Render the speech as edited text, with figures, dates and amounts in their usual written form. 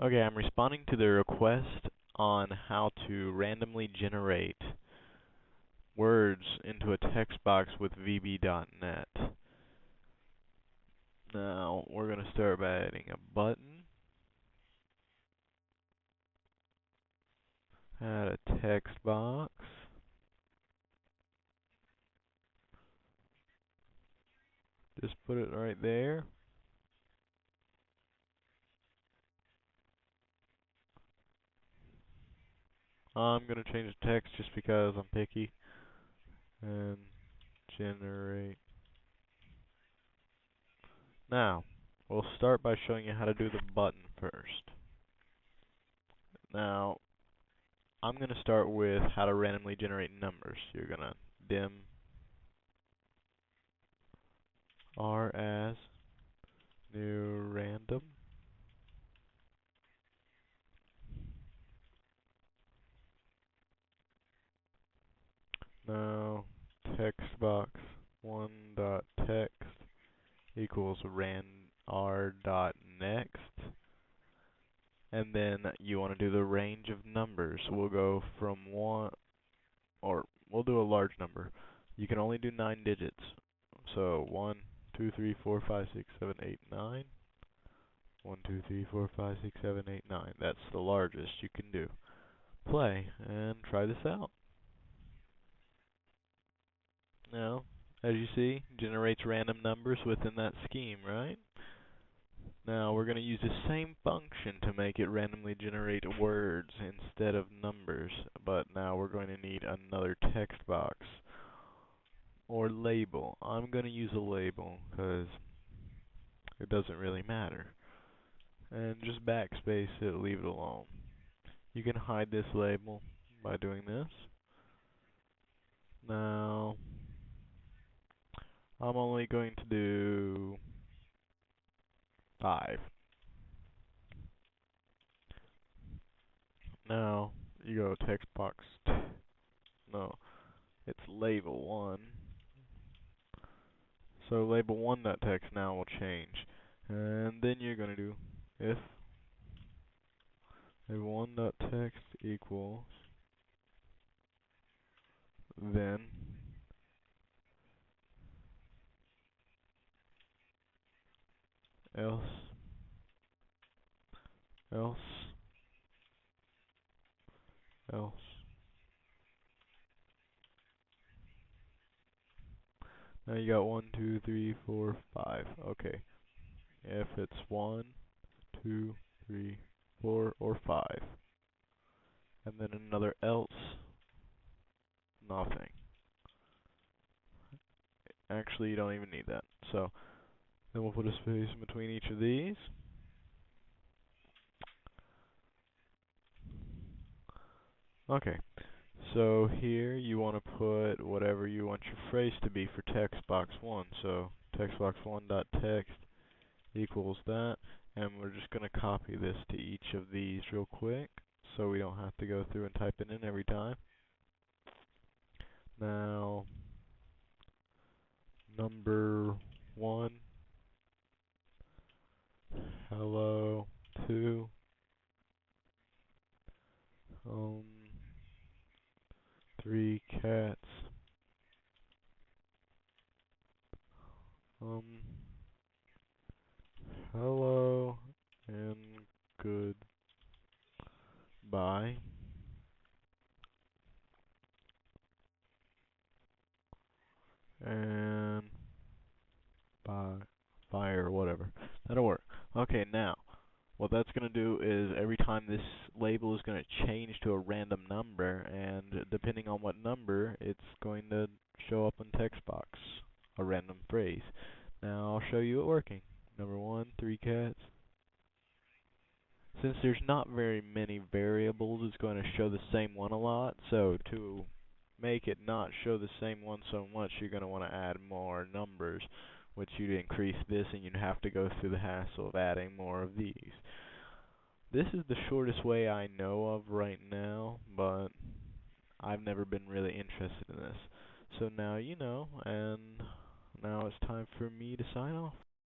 Okay, I'm responding to the request on how to randomly generate words into a text box with VB.net. Now, we're going to start by adding a button, add a text box, just put it right there. I'm going to change the text just because I'm picky, and generate. Now, we'll start by showing you how to do the button first. Now, I'm going to start with how to randomly generate numbers. You're going to dim r as new random. Now, text box 1.text equals r.Next. And then you want to do the range of numbers. We'll go from 1, or we'll do a large number. You can only do 9 digits. So 1, 2, 3, 4, 5, 6, 7, 8, 9. 1, 2, 3, 4, 5, 6, 7, 8, 9. That's the largest you can do. Play and try this out. Now, as you see, generates random numbers within that scheme, right? Now, we're going to use the same function to make it randomly generate words instead of numbers, but now we're going to need another text box or label. I'm going to use a label because it doesn't really matter. And just backspace it, leave it alone. You can hide this label by doing this. Now, I'm only going to do 5. Now, you go text box, no, it's label 1. So label 1.text now will change. And then you're going to do if label 1.text equals, then else, else, else. Now you got 1, 2, 3, 4, 5. Okay. If it's 1, 2, 3, 4, or 5. And then another else, nothing. Actually, you don't even need that. So, then we'll put a space in between each of these. Okay. So here you want to put whatever you want your phrase to be for text box 1. So text box 1.text equals that. And we're just going to copy this to each of these real quick so we don't have to go through and type it in every time. Now, number 1, hello, 2, 3 cats, hello, and goodbye. And bye or whatever. That'll work. Okay, now, what that's going to do is every time this label is going to change to a random number, and depending on what number, it's going to show up in text box, a random phrase. Now, I'll show you it working. Number 1, 3 cats. Since there's not very many variables, it's going to show the same one a lot, so to make it not show the same one so much, you're going to want to add more numbers, which you'd increase this, and you'd have to go through the hassle of adding more of these. This is the shortest way I know of right now, but I've never been really interested in this. So now you know, and now it's time for me to sign off.